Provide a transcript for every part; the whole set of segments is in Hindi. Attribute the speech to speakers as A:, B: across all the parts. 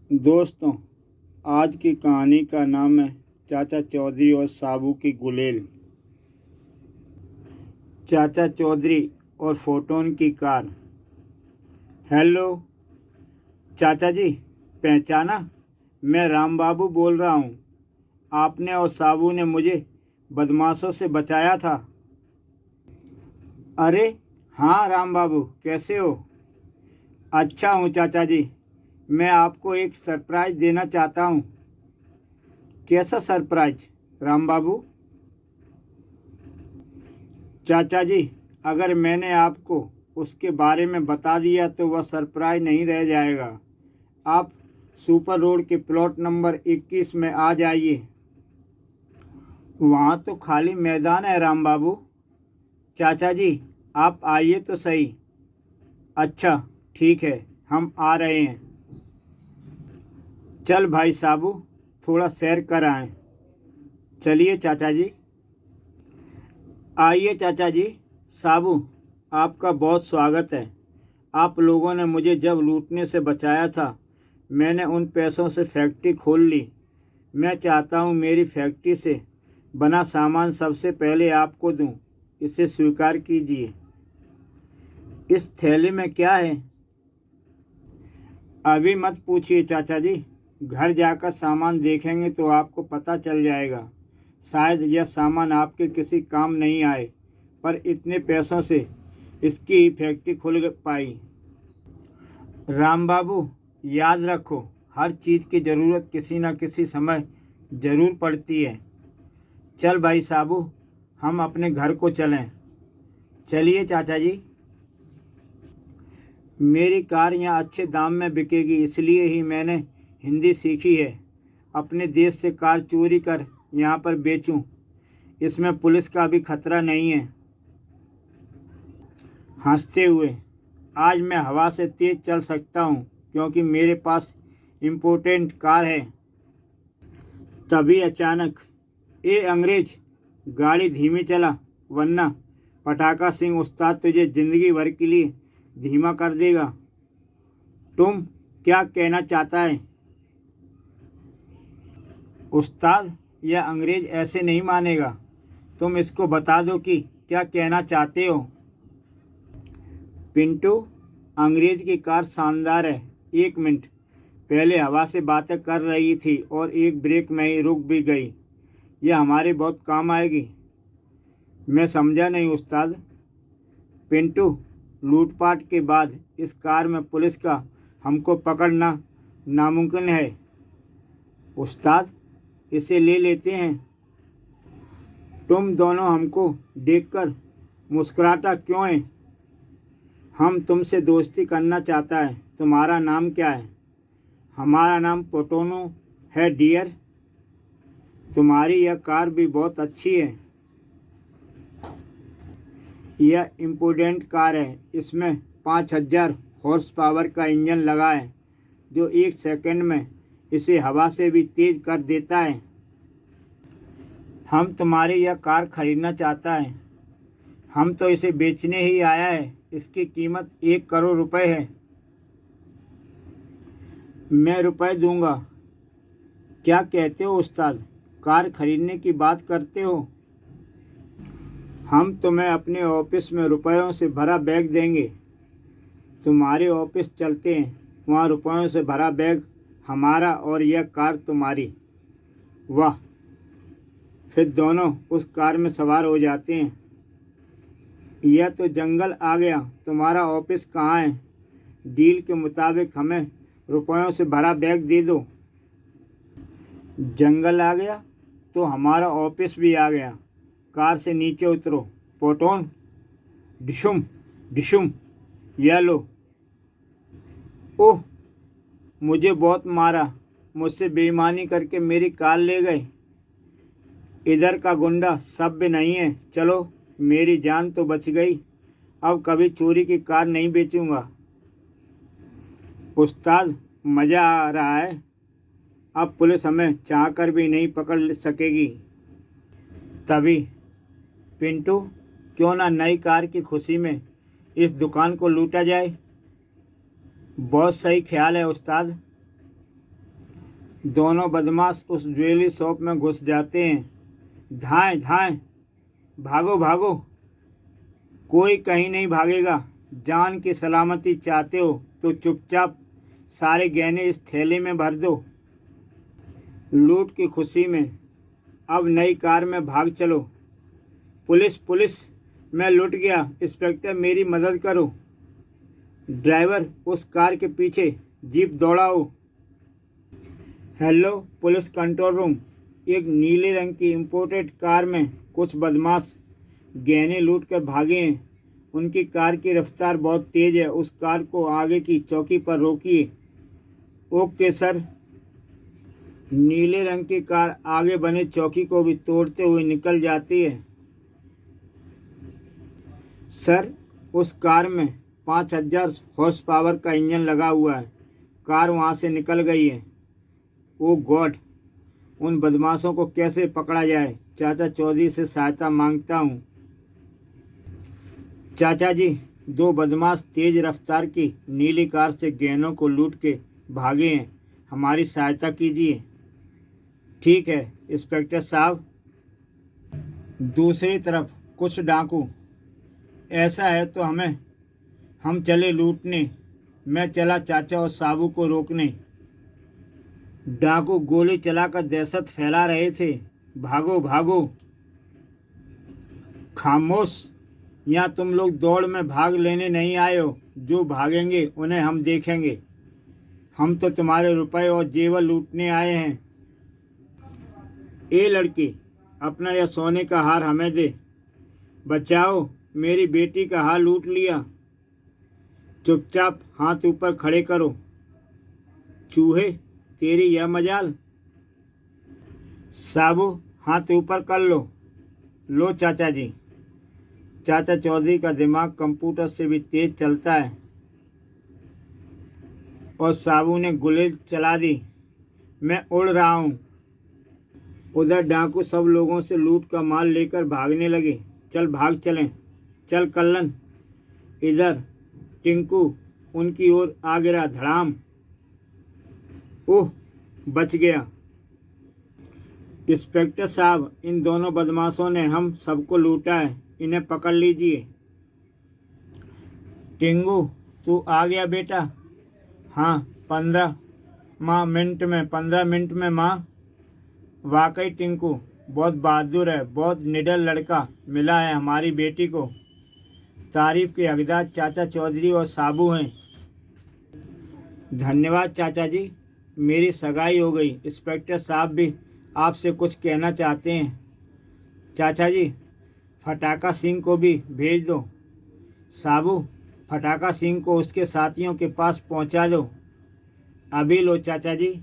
A: दोस्तों, आज की कहानी का नाम है चाचा चौधरी और साबू की गुलेल। चाचा चौधरी और फोटोन की कार। हेलो चाचा जी, पहचाना? मैं राम बाबू बोल रहा हूँ। आपने और साबू ने मुझे बदमाशों से बचाया था। अरे हाँ राम बाबू, कैसे हो? अच्छा हूँ चाचा जी। मैं आपको एक सरप्राइज़ देना चाहता हूँ। कैसा सरप्राइज राम बाबू? चाचा जी, अगर मैंने आपको उसके बारे में बता दिया तो वह सरप्राइज नहीं रह जाएगा। आप सुपर रोड के प्लॉट नंबर 21 में आ जाइए। वहाँ तो खाली मैदान है राम बाबू। चाचा जी, आप आइए तो सही। अच्छा ठीक है, हम आ रहे हैं। चल भाई साबू, थोड़ा सैर कर आएं। चलिए चाचा जी। आइए चाचा जी। साबू, आपका बहुत स्वागत है। आप लोगों ने मुझे जब लूटने से बचाया था, मैंने उन पैसों से फैक्ट्री खोल ली। मैं चाहता हूँ मेरी फैक्ट्री से बना सामान सबसे पहले आपको दूँ। इसे स्वीकार कीजिए। इस थैले में क्या है? अभी मत पूछिए चाचा जी। घर जाकर सामान देखेंगे तो आपको पता चल जाएगा। शायद यह सामान आपके किसी काम नहीं आए, पर इतने पैसों से इसकी फैक्ट्री खुल पाई। राम बाबू, याद रखो, हर चीज़ की ज़रूरत किसी न किसी समय ज़रूर पड़ती है। चल भाई साबू, हम अपने घर को चलें। चलिए चाचा जी। मेरी कार यहाँ अच्छे दाम में बिकेगी, इसलिए ही मैंने हिंदी सीखी है। अपने देश से कार चोरी कर यहाँ पर बेचूं। इसमें पुलिस का भी खतरा नहीं है। हंसते हुए, आज मैं हवा से तेज़ चल सकता हूँ क्योंकि मेरे पास इम्पोर्टेंट कार है। तभी अचानक, ए अंग्रेज, गाड़ी धीमी चला, वरना पटाखा सिंह उस्ताद तुझे ज़िंदगी भर के लिए धीमा कर देगा। तुम क्या कहना चाहता है? उस्ताद, यह अंग्रेज ऐसे नहीं मानेगा। तुम इसको बता दो कि क्या कहना चाहते हो। पिंटू, अंग्रेज की कार शानदार है। एक मिनट, पहले हवा से बातें कर रही थी और एक ब्रेक में ही रुक भी गई। यह हमारे बहुत काम आएगी। मैं समझा नहीं उस्ताद। पिंटू, लूटपाट के बाद इस कार में पुलिस का हमको पकड़ना नामुमकिन है। उस्ताद, इसे ले लेते हैं। तुम दोनों हमको देखकर मुस्कुराता क्यों है? हम तुमसे दोस्ती करना चाहता है। तुम्हारा नाम क्या है? हमारा नाम पोटोनो है डियर। तुम्हारी यह कार भी बहुत अच्छी है। यह इम्पोर्टेंट कार है। इसमें 5000 हॉर्स पावर का इंजन लगा है जो 1 सेकंड में इसे हवा से भी तेज कर देता है। हम तुम्हारी यह कार खरीदना चाहता है। हम तो इसे बेचने ही आया है। इसकी कीमत 1 करोड़ रुपए है। मैं रुपए दूंगा। क्या कहते हो उस्ताद? कार खरीदने की बात करते हो? हम तुम्हें अपने ऑफिस में रुपयों से भरा बैग देंगे। तुम्हारे ऑफिस चलते हैं, वहाँ रुपयों से भरा बैग हमारा और यह कार तुम्हारी। वाह! फिर दोनों उस कार में सवार हो जाते हैं। यह तो जंगल आ गया। तुम्हारा ऑफिस कहाँ है? डील के मुताबिक हमें रुपयों से भरा बैग दे दो। जंगल आ गया तो हमारा ऑफिस भी आ गया। कार से नीचे उतरो। पोटोन, डिशुम डिशुम। यह लो। ओह, मुझे बहुत मारा। मुझसे बेईमानी करके मेरी कार ले गए। इधर का गुंडा सभ्य नहीं है। चलो, मेरी जान तो बच गई। अब कभी चोरी की कार नहीं बेचूंगा। उस्ताद, मज़ा आ रहा है। अब पुलिस हमें चाहकर भी नहीं पकड़ सकेगी। तभी, पिंटू, क्यों ना नई कार की खुशी में इस दुकान को लूटा जाए? बहुत सही ख्याल है उस्ताद। दोनों बदमाश उस ज्वेलरी शॉप में घुस जाते हैं। धाएं धाएं, भागो भागो, कोई कहीं नहीं भागेगा। जान की सलामती चाहते हो तो चुपचाप सारे गहने इस थैले में भर दो। लूट की खुशी में अब नई कार में भाग चलो। पुलिस पुलिस, मैं लुट गया, इंस्पेक्टर मेरी मदद करो। ड्राइवर, उस कार के पीछे जीप दौड़ाओ। हेलो पुलिस कंट्रोल रूम, एक नीले रंग की इंपोर्टेड कार में कुछ बदमाश गहने लूट कर भागे हैं। उनकी कार की रफ्तार बहुत तेज़ है। उस कार को आगे की चौकी पर रोकिए। Okay sir. नीले रंग की कार आगे बने चौकी को भी तोड़ते हुए निकल जाती है। सर, उस कार में 5000 हॉर्स पावर का इंजन लगा हुआ है। कार वहाँ से निकल गई है। ओ गॉड, उन बदमाशों को कैसे पकड़ा जाए? चाचा चौधरी से सहायता मांगता हूँ। चाचा जी, 2 बदमाश तेज रफ्तार की नीली कार से गहनों को लूट के भागे हैं, हमारी सहायता कीजिए। ठीक है इंस्पेक्टर साहब। दूसरी तरफ कुछ डाकू, ऐसा है तो हम चले लूटने। मैं चला चाचा और साबू को रोकने। डाकू गोली चलाकर दहशत फैला रहे थे। भागो भागो। खामोश, यहाँ तुम लोग दौड़ में भाग लेने नहीं आए हो। जो भागेंगे उन्हें हम देखेंगे। हम तो तुम्हारे रुपए और जेवर लूटने आए हैं। ए लड़की, अपना यह सोने का हार हमें दे। बचाओ, मेरी बेटी का हार लूट लिया। चुपचाप हाथ ऊपर खड़े करो। चूहे, तेरी यह मजाल। साबू, हाथ ऊपर कर लो। लो चाचा जी। चाचा चौधरी का दिमाग कंप्यूटर से भी तेज चलता है और साबू ने गुलेल चला दी। मैं उड़ रहा हूँ। उधर डाकू सब लोगों से लूट का माल लेकर भागने लगे। चल भाग चलें। चल कल्लन। इधर टिंकू उनकी ओर आ गिरा। धड़ाम। ओह, बच गया। इंस्पेक्टर साहब, इन दोनों बदमाशों ने हम सबको लूटा है, इन्हें पकड़ लीजिए। टिंगू, तू आ गया बेटा? हाँ, 15 मिनट में माँ। वाकई टिंकू बहुत बहादुर है, बहुत निडर लड़का मिला है हमारी बेटी को। तारीफ के हकदार चाचा चौधरी और साबू हैं। धन्यवाद चाचा जी, मेरी सगाई हो गई। इंस्पेक्टर साहब भी आपसे कुछ कहना चाहते हैं। चाचा जी, फटाका सिंह को भी भेज दो। साबू, फटाका सिंह को उसके साथियों के पास पहुंचा दो। अभी लो चाचा जी।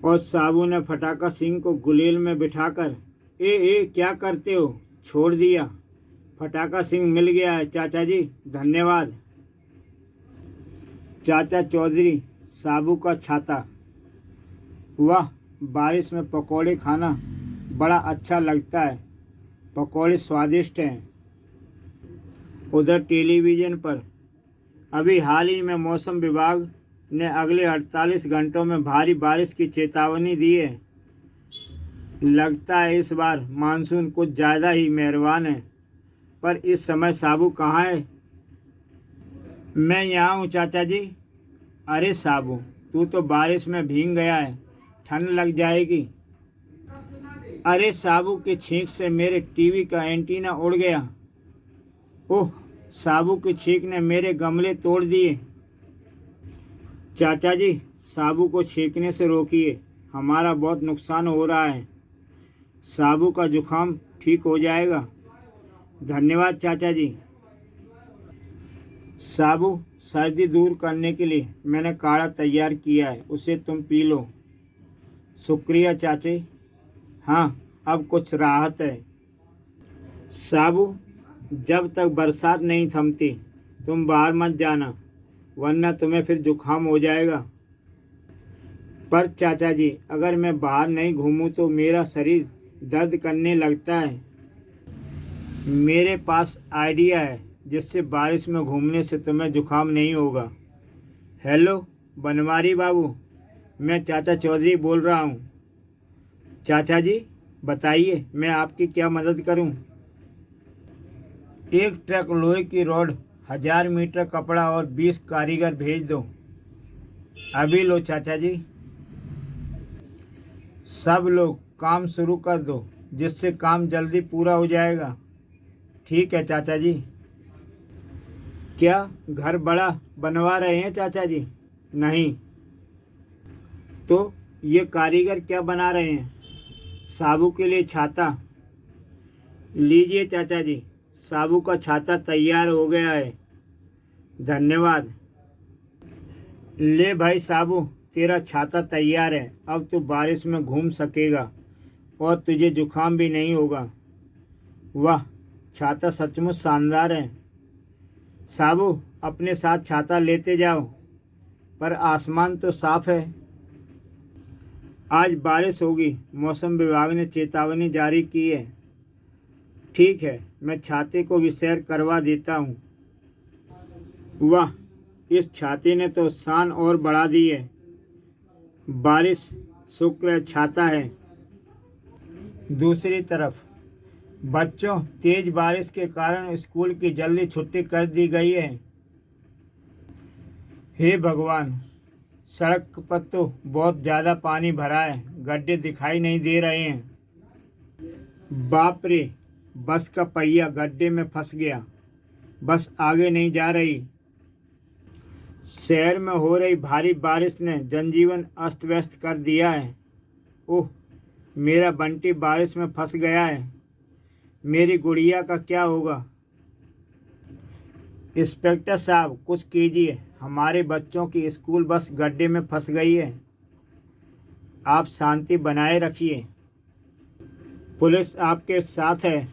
A: और साबू ने फटाका सिंह को गुलेल में बिठाकर, ए क्या करते हो? छोड़ दिया। फटाका सिंह मिल गया है चाचा जी, धन्यवाद। चाचा चौधरी साबू का छाता। वाह, बारिश में पकौड़े खाना बड़ा अच्छा लगता है। पकौड़े स्वादिष्ट हैं। उधर टेलीविज़न पर अभी हाल ही में मौसम विभाग ने अगले 48 घंटों में भारी बारिश की चेतावनी दी है। लगता है इस बार मानसून कुछ ज़्यादा ही मेहरबान है। पर इस समय साबू कहाँ है? मैं यहाँ हूँ चाचा जी। अरे साबू, तू तो बारिश में भीग गया है, ठंड लग जाएगी। अरे साबू के छींक से मेरे टीवी का एंटीना उड़ गया। ओह, साबू की छींक ने मेरे गमले तोड़ दिए। चाचा जी, साबू को छींकने से रोकिए, हमारा बहुत नुकसान हो रहा है। साबू का जुकाम ठीक हो जाएगा। धन्यवाद चाचा जी। साबू, सर्दी दूर करने के लिए मैंने काढ़ा तैयार किया है, उसे तुम पी लो। शुक्रिया चाचे। हाँ, अब कुछ राहत है। साबू, जब तक बरसात नहीं थमती तुम बाहर मत जाना, वरना तुम्हें फिर जुकाम हो जाएगा। पर चाचा जी, अगर मैं बाहर नहीं घूमूं तो मेरा शरीर दर्द करने लगता है। मेरे पास आइडिया है जिससे बारिश में घूमने से तुम्हें जुकाम नहीं होगा। हेलो बनवारी बाबू, मैं चाचा चौधरी बोल रहा हूँ। चाचा जी बताइए, मैं आपकी क्या मदद करूँ? एक ट्रक लोहे की रॉड, 1000 मीटर कपड़ा और 20 कारीगर भेज दो। अभी लो चाचा जी। सब लोग काम शुरू कर दो, जिससे काम जल्दी पूरा हो जाएगा। ठीक है चाचा जी। क्या घर बड़ा बनवा रहे हैं चाचा जी? नहीं। तो ये कारीगर क्या बना रहे हैं? साबू के लिए छाता। लीजिए चाचा जी, साबू का छाता तैयार हो गया है। धन्यवाद। ले भाई साबू, तेरा छाता तैयार है। अब तू बारिश में घूम सकेगा और तुझे जुकाम भी नहीं होगा। वाह, छाता सचमुच शानदार है। साबू, अपने साथ छाता लेते जाओ, पर आसमान तो साफ है। आज बारिश होगी, मौसम विभाग ने चेतावनी जारी की है। ठीक है, मैं छाते को भी सैर करवा देता हूँ। वाह, इस छाते ने तो शान और बढ़ा दी है। बारिश शुक्र है छाता है। दूसरी तरफ बच्चों, तेज बारिश के कारण स्कूल की जल्दी छुट्टी कर दी गई है। हे भगवान, सड़क पर तो बहुत ज़्यादा पानी भरा है, गड्ढे दिखाई नहीं दे रहे हैं। बाप रे, बस का पहिया गड्ढे में फंस गया। बस आगे नहीं जा रही। शहर में हो रही भारी बारिश ने जनजीवन अस्त व्यस्त कर दिया है। ओह, मेरा बंटी बारिश में फंस गया है। मेरी गुड़िया का क्या होगा? इंस्पेक्टर साहब, कुछ कीजिए, हमारे बच्चों की स्कूल बस गड्ढे में फंस गई है। आप शांति बनाए रखिए, पुलिस आपके साथ है।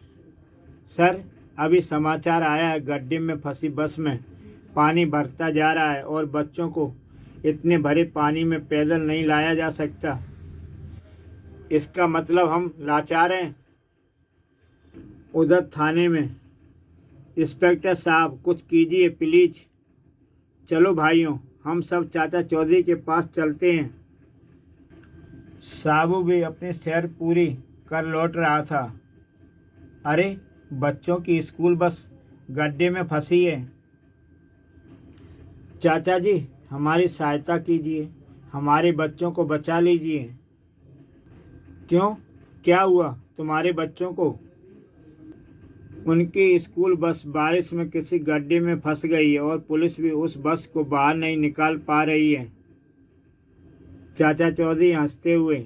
A: सर, अभी समाचार आया है, गड्ढे में फंसी बस में पानी भरता जा रहा है और बच्चों को इतने भरे पानी में पैदल नहीं लाया जा सकता। इसका मतलब हम लाचार हैं। उधर थाने में। इंस्पेक्टर साहब, कुछ कीजिए प्लीज। चलो भाइयों, हम सब चाचा चौधरी के पास चलते हैं। साबू भी अपनी सैर पूरी कर लौट रहा था। अरे, बच्चों की स्कूल बस गड्ढे में फंसी है। चाचा जी, हमारी सहायता कीजिए, हमारे बच्चों को बचा लीजिए। क्यों, क्या हुआ तुम्हारे बच्चों को? उनकी स्कूल बस बारिश में किसी गड्ढे में फंस गई है और पुलिस भी उस बस को बाहर नहीं निकाल पा रही है। चाचा चौधरी हंसते हुए।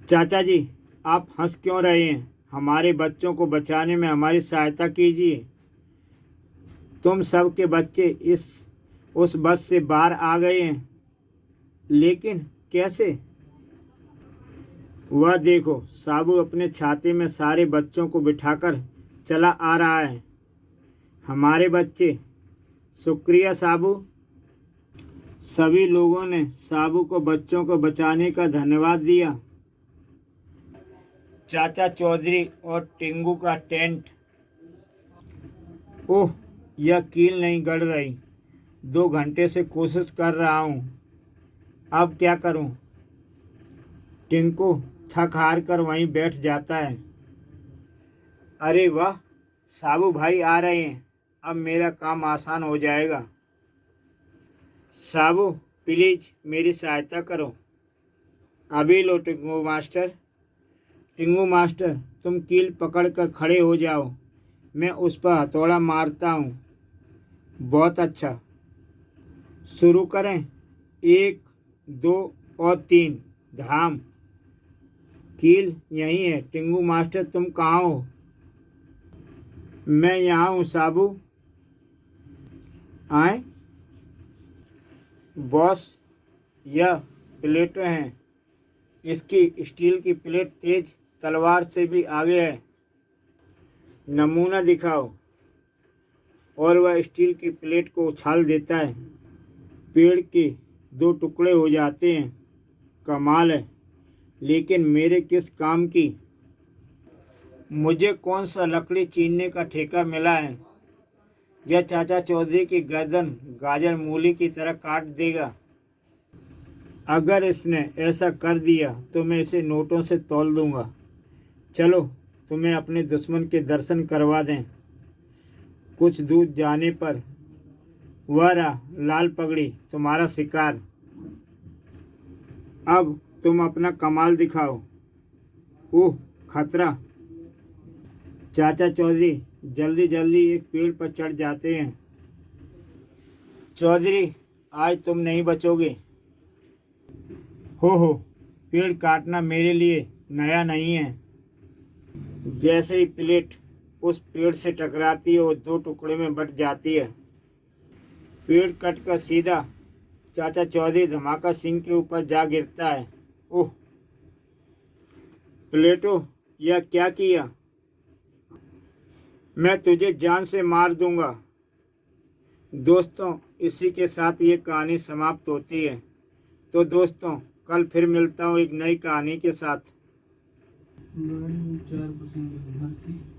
A: चाचा जी, आप हंस क्यों रहे हैं? हमारे बच्चों को बचाने में हमारी सहायता कीजिए। तुम सब के बच्चे उस बस से बाहर आ गए हैं, लेकिन कैसे? वह देखो, साबू अपने छाते में सारे बच्चों को बिठाकर चला आ रहा है। हमारे बच्चे। शुक्रिया साबू। सभी लोगों ने साबू को बच्चों को बचाने का धन्यवाद दिया। चाचा चौधरी और टिंगू का टेंट। ओह, यह कील नहीं गड़ रही। 2 घंटे से कोशिश कर रहा हूँ, अब क्या करूँ? टिंकू थक हार कर वहीं बैठ जाता है। अरे वाह, साबू भाई आ रहे हैं, अब मेरा काम आसान हो जाएगा। साबू, प्लीज मेरी सहायता करो। अभी लो टिंगू मास्टर। टिंगू मास्टर, तुम कील पकड़ कर खड़े हो जाओ, मैं उस पर हथौड़ा मारता हूँ। बहुत अच्छा, शुरू करें। 1, 2 और 3। धाम। कील यहीं है। टिंगू मास्टर, तुम कहाँ हो? मैं यहाँ हूँ साबू। आए बॉस, यह प्लेटें हैं। इसकी स्टील की प्लेट तेज तलवार से भी आगे है। नमूना दिखाओ। और वह स्टील की प्लेट को उछाल देता है। पेड़ के 2 टुकड़े हो जाते हैं। कमाल है, लेकिन मेरे किस काम की? मुझे कौन सा लकड़ी चीरने का ठेका मिला है? यह चाचा चौधरी की गर्दन गाजर मूली की तरह काट देगा। अगर इसने ऐसा कर दिया तो मैं इसे नोटों से तौल दूंगा। चलो तुम्हें अपने दुश्मन के दर्शन करवा दें। कुछ दूर जाने पर वह रहा लाल पगड़ी, तुम्हारा शिकार। अब तुम अपना कमाल दिखाओ। ओह खतरा। चाचा चौधरी जल्दी जल्दी एक पेड़ पर चढ़ जाते हैं। चौधरी आज तुम नहीं बचोगे। हो पेड़ काटना मेरे लिए नया नहीं है। जैसे ही प्लेट उस पेड़ से टकराती है वो दो टुकड़े में बट जाती है। पेड़ कट कर सीधा चाचा चौधरी धमाका सिंह के ऊपर जा गिरता है। ओह प्लेटो, यह क्या किया? मैं तुझे जान से मार दूंगा। दोस्तों इसी के साथ ये कहानी समाप्त होती है। तो दोस्तों कल फिर मिलता हूँ एक नई कहानी के साथ। 4%